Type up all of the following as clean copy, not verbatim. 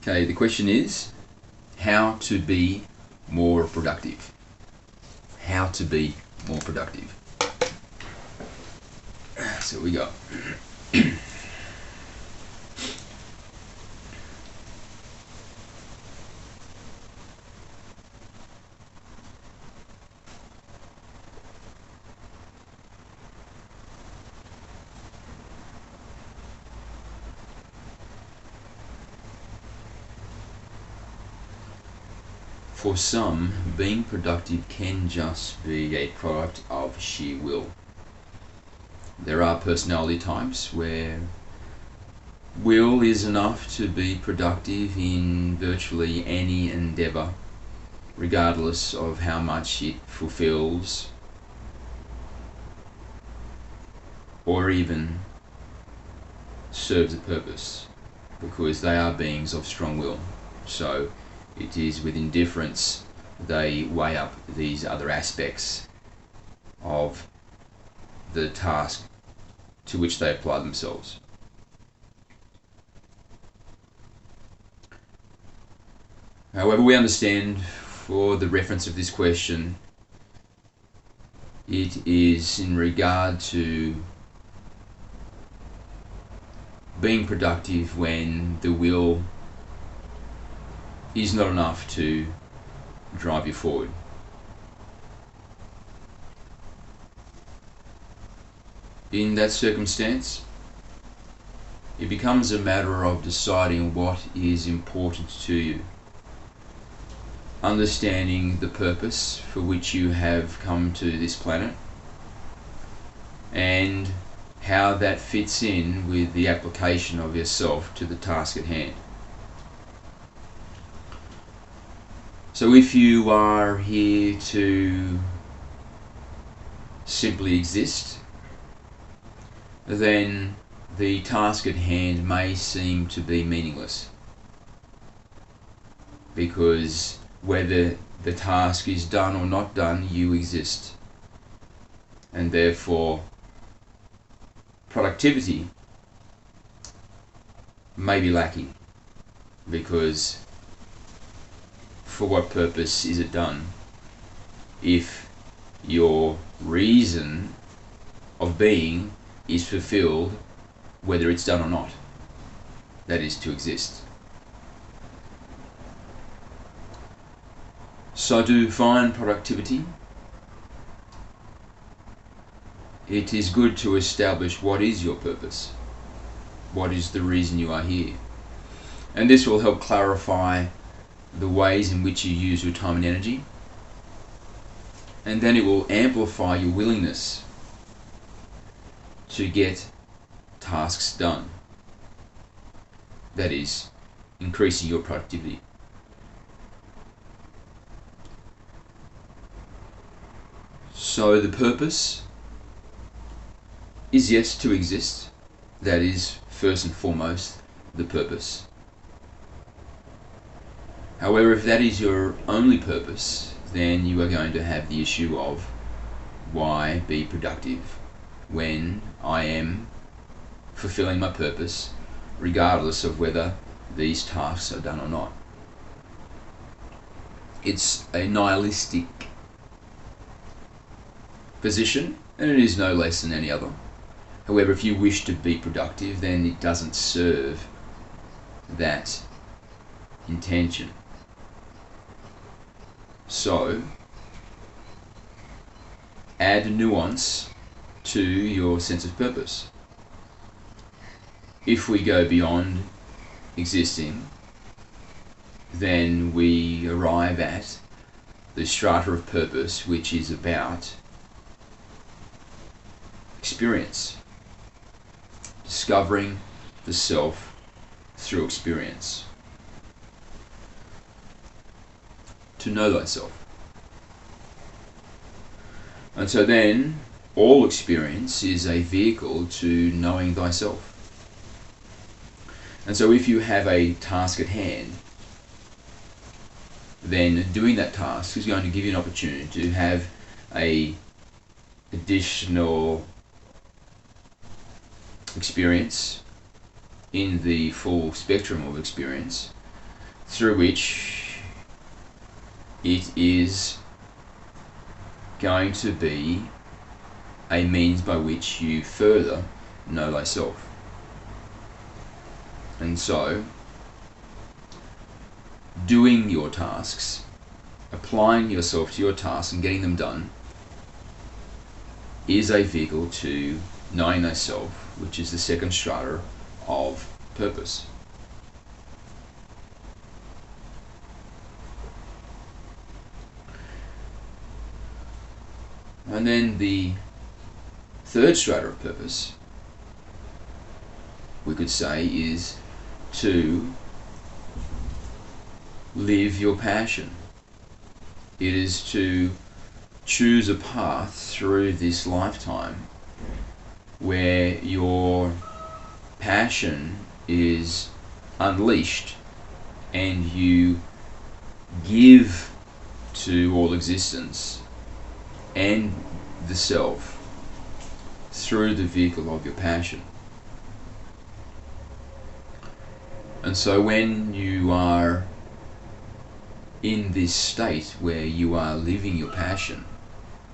Okay, the question is how to be more productive. How to be more productive. So we go. For some, being productive can just be a product of sheer will. There are personality types where will is enough to be productive in virtually any endeavour, regardless of how much it fulfills or even serves a purpose, because they are beings of strong will. So it is with indifference they weigh up these other aspects of the task to which they apply themselves. However, we understand, for the reference of this question, it is in regard to being productive when the will is not enough to drive you forward. In that circumstance, it becomes a matter of deciding what is important to you, understanding the purpose for which you have come to this planet, and how that fits in with the application of yourself to the task at hand. So if you are here to simply exist, then the task at hand may seem to be meaningless, because whether the task is done or not done, you exist, and therefore productivity may be lacking, because for what purpose is it done if your reason of being is fulfilled whether it's done or not? That is, to exist. So to find productivity, it is good to establish what is your purpose, what is the reason you are here. And this will help clarify the ways in which you use your time and energy, and then it will amplify your willingness to get tasks done. That is, increasing your productivity. So the purpose is, yes, to exist. That is first and foremost the purpose. However, if that is your only purpose, then you are going to have the issue of why be productive when I am fulfilling my purpose, regardless of whether these tasks are done or not. It's a nihilistic position, and it is no less than any other. However, if you wish to be productive, then it doesn't serve that intention. So, add nuance to your sense of purpose. If we go beyond existing, then we arrive at the strata of purpose, which is about experience, discovering the self through experience. To know thyself. And so then, all experience is a vehicle to knowing thyself. And so if you have a task at hand, then doing that task is going to give you an opportunity to have a additional experience in the full spectrum of experience, through which it is going to be a means by which you further know thyself. And so, doing your tasks, applying yourself to your tasks and getting them done, is a vehicle to knowing thyself, which is the second strata of purpose. And then the third strata of purpose, we could say, is to live your passion. It is to choose a path through this lifetime where your passion is unleashed and you give to all existence and the self through the vehicle of your passion. And so when you are in this state where you are living your passion,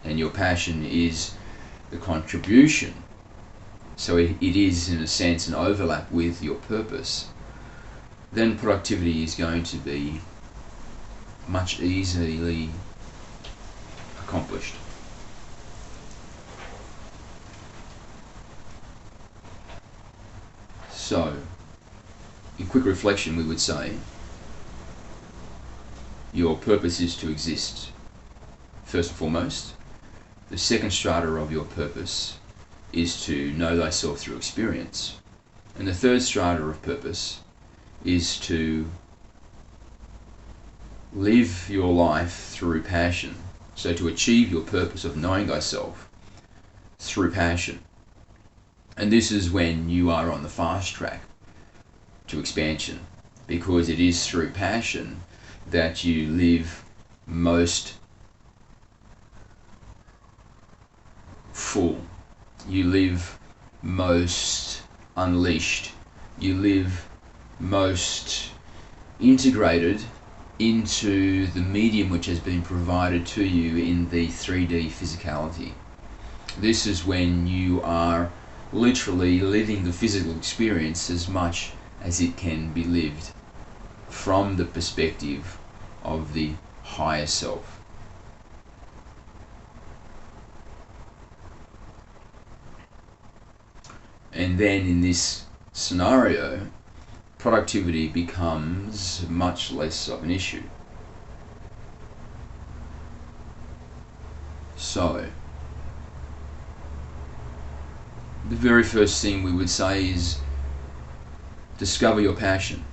and your passion is the contribution, so it is in a sense an overlap with your purpose, then productivity is going to be much easily accomplished. So, in quick reflection, we would say your purpose is to exist, first and foremost. The second strata of your purpose is to know thyself through experience. And the third strata of purpose is to live your life through passion. So to achieve your purpose of knowing thyself through passion. And this is when you are on the fast track to expansion, because it is through passion that you live most full, you live most unleashed, you live most integrated into the medium which has been provided to you in the 3D physicality. This is when you are literally living the physical experience as much as it can be lived from the perspective of the higher self. And then in this scenario, productivity becomes much less of an issue. So, the very first thing we would say is discover your passion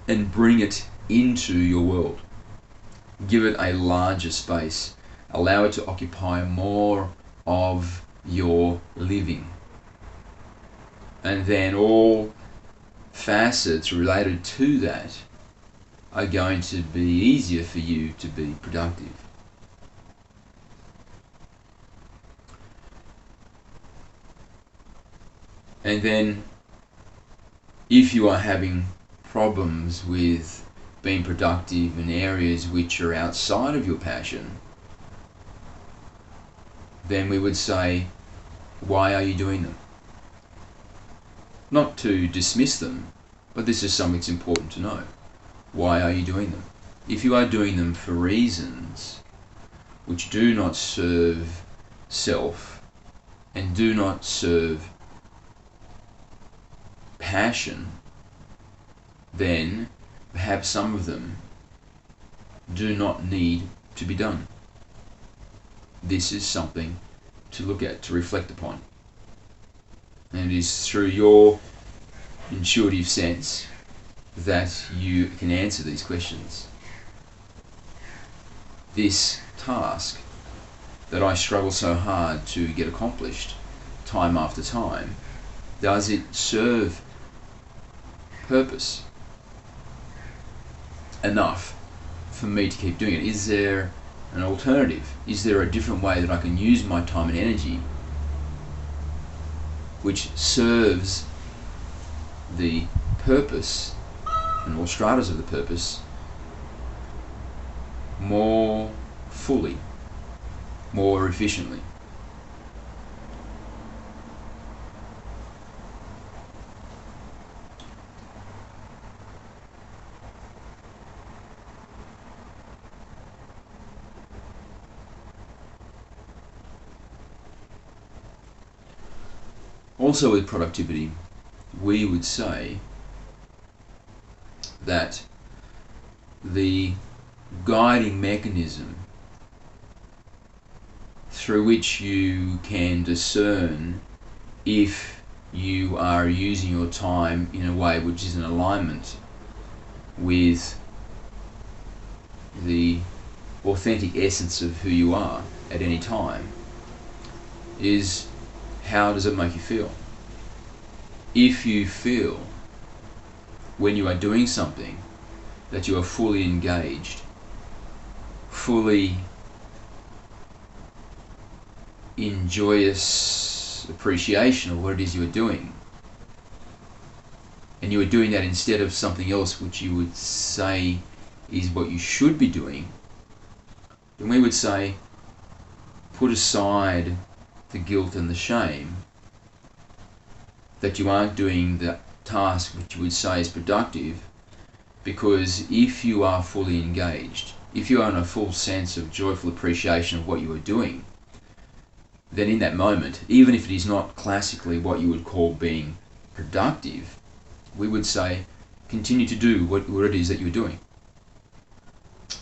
and bring it into your world. Give it a larger space. Allow it to occupy more of your living. And then all facets related to that are going to be easier for you to be productive. And then if you are having problems with being productive in areas which are outside of your passion, then we would say, why are you doing them? Not to dismiss them, but this is something that's important to know. Why are you doing them? If you are doing them for reasons which do not serve self and do not serve passion, then perhaps some of them do not need to be done. This is something to look at, to reflect upon. And it is through your intuitive sense that you can answer these questions. This task that I struggle so hard to get accomplished time after time, does it serve purpose enough for me to keep doing it? Is there an alternative? Is there a different way that I can use my time and energy which serves the purpose and all stratas of the purpose more fully, more efficiently. Also with productivity, we would say that the guiding mechanism through which you can discern if you are using your time in a way which is in alignment with the authentic essence of who you are at any time is, how does it make you feel? If you feel when you are doing something that you are fully engaged, fully in joyous appreciation of what it is you are doing, and you are doing that instead of something else which you would say is what you should be doing, then we would say put aside the guilt and the shame that you aren't doing the task which you would say is productive, because if you are fully engaged, if you are in a full sense of joyful appreciation of what you are doing, then in that moment, even if it is not classically what you would call being productive, we would say continue to do what it is that you're doing,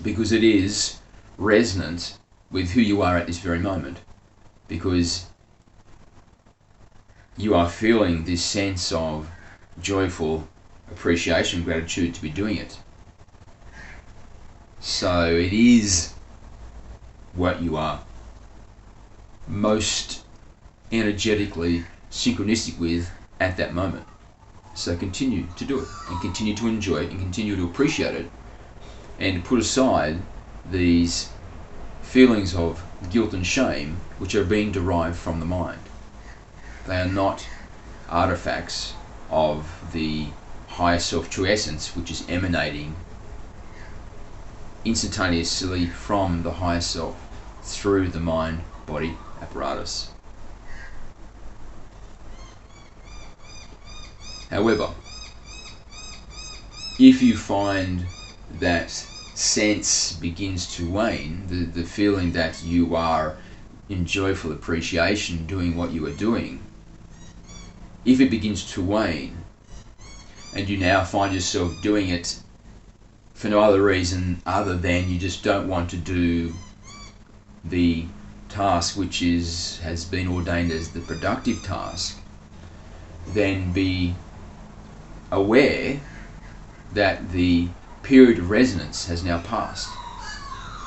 because it is resonant with who you are at this very moment, because you are feeling this sense of joyful appreciation, gratitude to be doing it. So it is what you are most energetically synchronistic with at that moment. So continue to do it, and continue to enjoy it, and continue to appreciate it, and put aside these feelings of guilt and shame which are being derived from the mind. They are not artifacts of the higher self true essence, which is emanating instantaneously from the higher self through the mind body apparatus. However, if you find that sense begins to wane, the feeling that you are in joyful appreciation doing what you are doing, if it begins to wane and you now find yourself doing it for no other reason other than you just don't want to do the task which has been ordained as the productive task, then be aware that the period of resonance has now passed,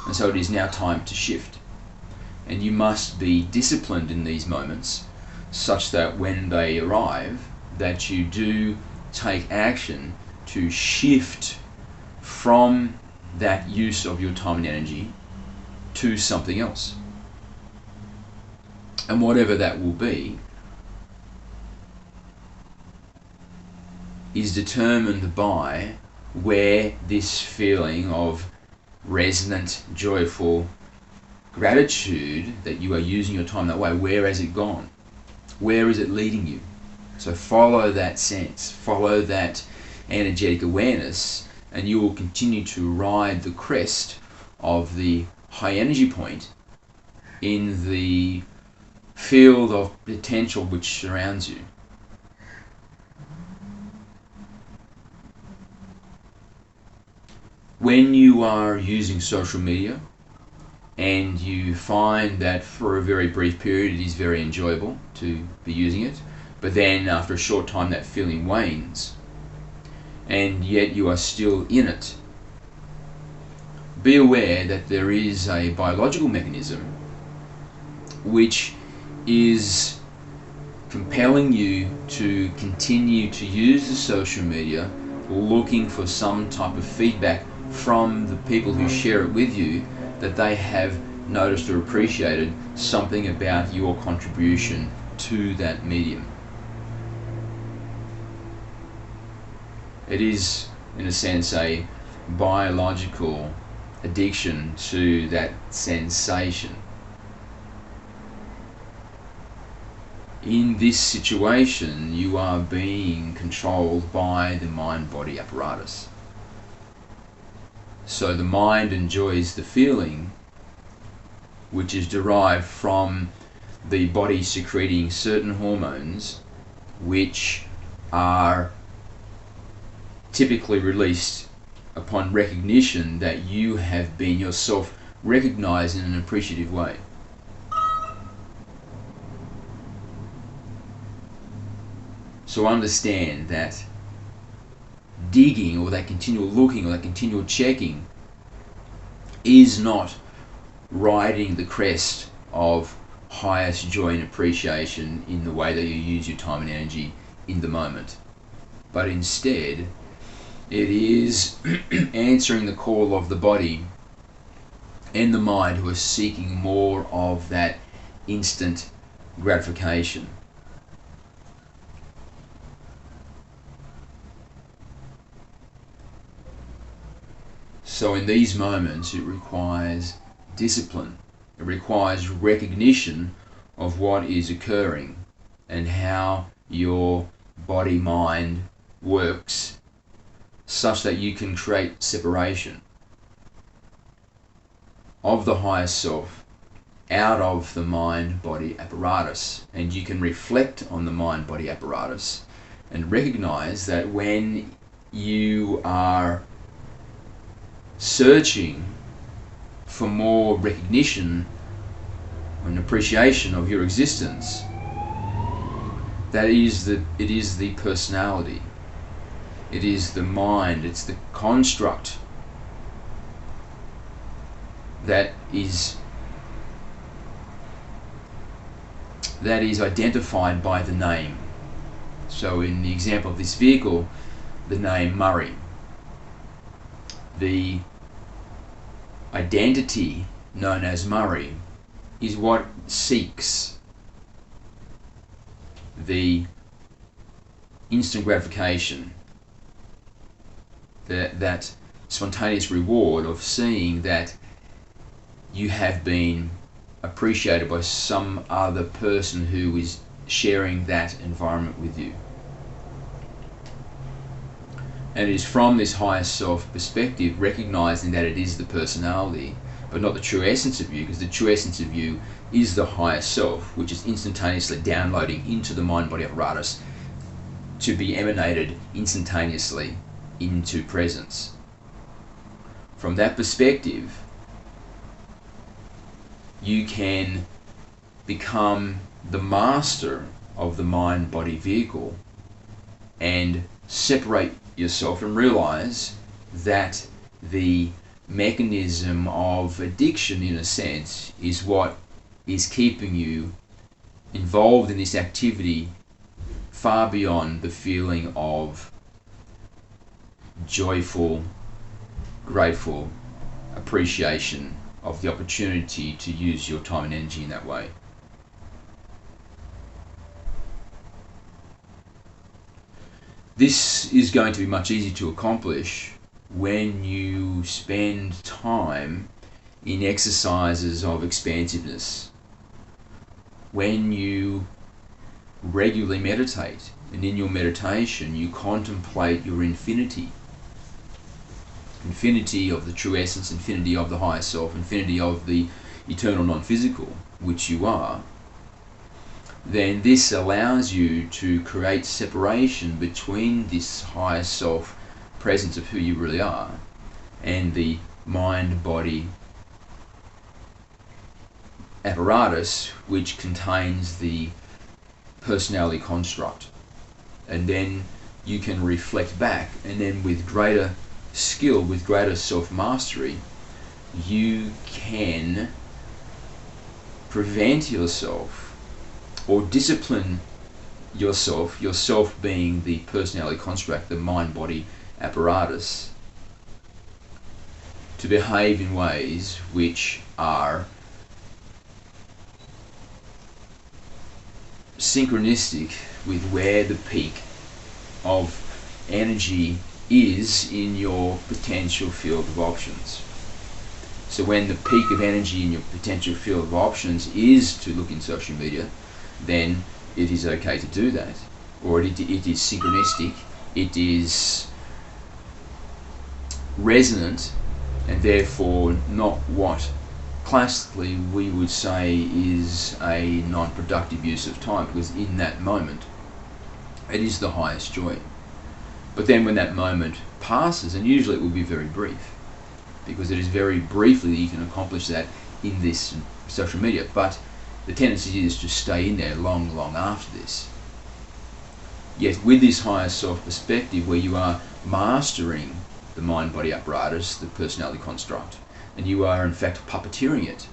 and so it is now time to shift. And you must be disciplined in these moments such that when they arrive, that you do take action to shift from that use of your time and energy to something else. And whatever that will be is determined by where this feeling of resonant, joyful gratitude that you are using your time that way, where has it gone? Where is it leading you? So follow that sense, follow that energetic awareness, and you will continue to ride the crest of the high energy point in the field of potential which surrounds you. When you are using social media and you find that for a very brief period it is very enjoyable to be using it, but then after a short time that feeling wanes, and yet you are still in it, be aware that there is a biological mechanism which is compelling you to continue to use the social media, looking for some type of feedback from the people who share it with you, that they have noticed or appreciated something about your contribution to that medium. It is in a sense, a biological addiction to that sensation. In this situation, you are being controlled by the mind-body apparatus. So the mind enjoys the feeling, which is derived from the body secreting certain hormones, which are typically released upon recognition that you have been yourself recognized in an appreciative way. So understand that digging, or that continual looking, or that continual checking is not riding the crest of highest joy and appreciation in the way that you use your time and energy in the moment. But instead, it is answering the call of the body and the mind, who are seeking more of that instant gratification. So in these moments, it requires discipline. It requires recognition of what is occurring and how your body-mind works, such that you can create separation of the higher self out of the mind-body apparatus. And you can reflect on the mind-body apparatus and recognize that when you are searching for more recognition and appreciation of your existence, that it is the personality, it is the mind, it's the construct that is identified by the name. So in the example of this vehicle, the name Murray. The identity known as Murray is what seeks the instant gratification, that spontaneous reward of seeing that you have been appreciated by some other person who is sharing that environment with you. And it is from this higher self perspective, recognizing that it is the personality, but not the true essence of you, because the true essence of you is the higher self, which is instantaneously downloading into the mind-body apparatus to be emanated instantaneously into presence. From that perspective, you can become the master of the mind-body vehicle and separate yourself and realize that the mechanism of addiction, in a sense, is what is keeping you involved in this activity far beyond the feeling of joyful, grateful appreciation of the opportunity to use your time and energy in that way. This is going to be much easier to accomplish when you spend time in exercises of expansiveness, when you regularly meditate, and in your meditation you contemplate your infinity of the true essence, infinity of the higher self, infinity of the eternal non-physical, which you are. Then this allows you to create separation between this higher self presence of who you really are and the mind-body apparatus, which contains the personality construct. And then you can reflect back, and then with greater skill, with greater self-mastery, you can prevent yourself or discipline yourself being the personality construct, the mind-body apparatus, to behave in ways which are synchronistic with where the peak of energy is in your potential field of options. So when the peak of energy in your potential field of options is to look in social media, then it is okay to do that. Or it is synchronistic, it is resonant, and therefore not what classically we would say is a non-productive use of time, because in that moment it is the highest joy. But then when that moment passes, and usually it will be very brief, because it is very briefly that you can accomplish that in this social media, but the tendency is to stay in there long, long after this. Yet with this higher self perspective, where you are mastering the mind-body apparatus, the personality construct, and you are in fact puppeteering it,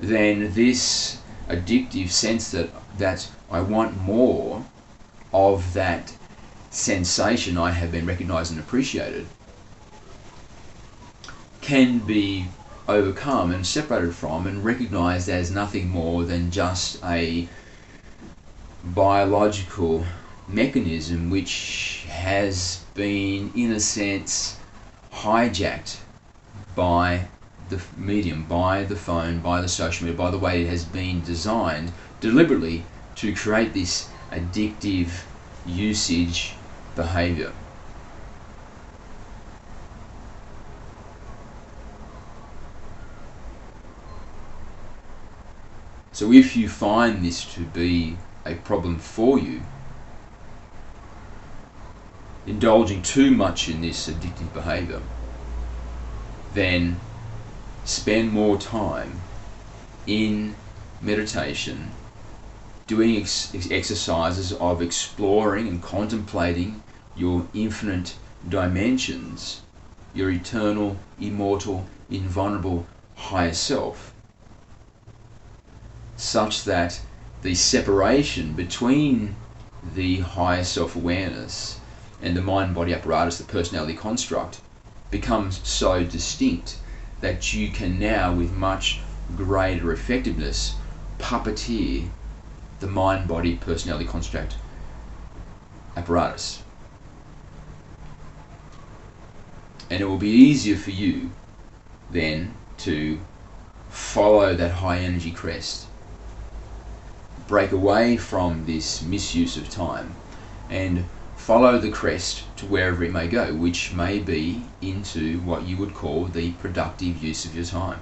then this addictive sense that I want more of that sensation I have been recognized and appreciated can be overcome and separated from and recognized as nothing more than just a biological mechanism which has been, in a sense, hijacked by the medium, by the phone, by the social media, by the way it has been designed deliberately to create this addictive usage behavior. So if you find this to be a problem for you, indulging too much in this addictive behavior, then spend more time in meditation, doing exercises of exploring and contemplating your infinite dimensions, your eternal, immortal, invulnerable higher self, such that the separation between the higher self-awareness and the mind-body apparatus, the personality construct, becomes so distinct that you can now, with much greater effectiveness, puppeteer the mind-body personality construct apparatus. And it will be easier for you then to follow that high energy crest, break away from this misuse of time, and follow the crest to wherever it may go, which may be into what you would call the productive use of your time.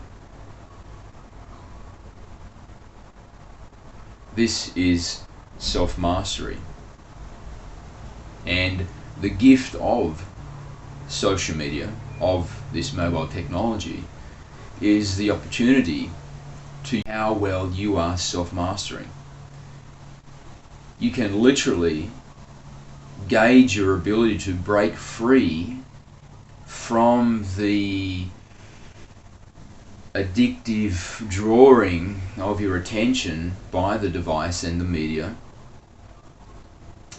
This is self-mastery. And the gift of social media, of this mobile technology, is the opportunity to how well you are self-mastering. You can literally gauge your ability to break free from the addictive drawing of your attention by the device and the media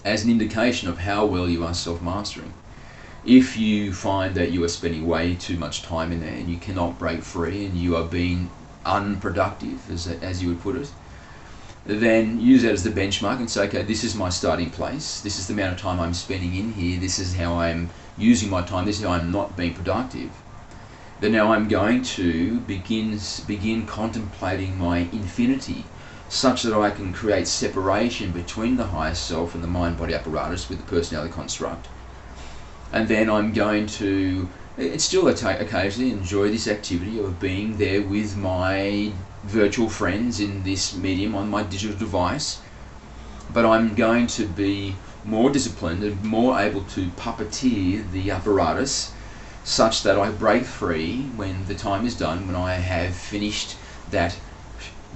as an indication of how well you are self-mastering. If you find that you are spending way too much time in there and you cannot break free and you are being unproductive, as you would put it, then use that as the benchmark and say, okay, this is my starting place, this is the amount of time I'm spending in here, this is how I'm using my time, this is how I'm not being productive. Then now I'm going to begin contemplating my infinity, such that I can create separation between the higher self and the mind-body apparatus with the personality construct. And then I'm going to, it's still occasionally enjoy this activity of being there with my virtual friends in this medium on my digital device, but I'm going to be more disciplined and more able to puppeteer the apparatus such that I break free when the time is done, when I have finished that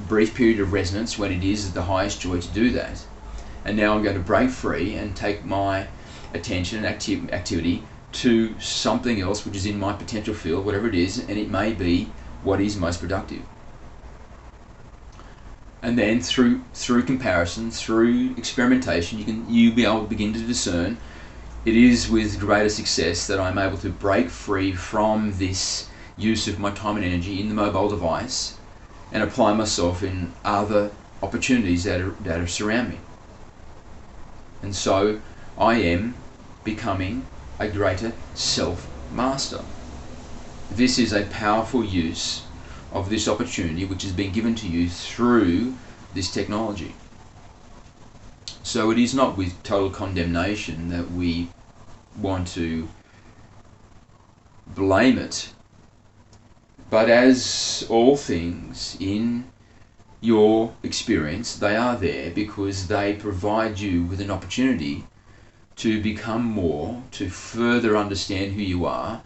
brief period of resonance, when it is the highest joy to do that. And now I'm going to break free and take my attention and activity to something else which is in my potential field, whatever it is, and it may be what is most productive. And then through comparison, through experimentation, you'll be able to begin to discern. It is with greater success that I'm able to break free from this use of my time and energy in the mobile device and apply myself in other opportunities that are surround me. And so I am becoming a greater self-master. This is a powerful use of this opportunity which has been given to you through this technology. So it is not with total condemnation that we want to blame it, but as all things in your experience, they are there because they provide you with an opportunity to become more, to further understand who you are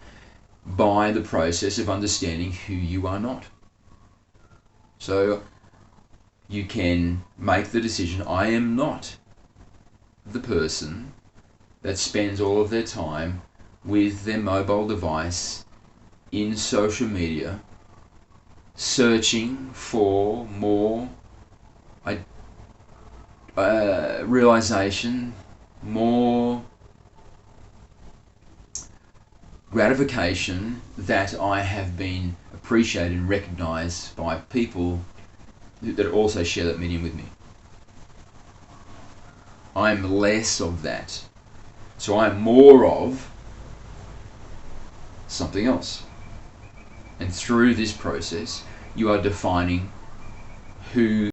by the process of understanding who you are not. So you can make the decision, I am not the person that spends all of their time with their mobile device in social media searching for more realization, more gratification that I have been appreciated and recognized by people that also share that medium with me. I'm less of that. So I'm more of something else. And through this process, you are defining who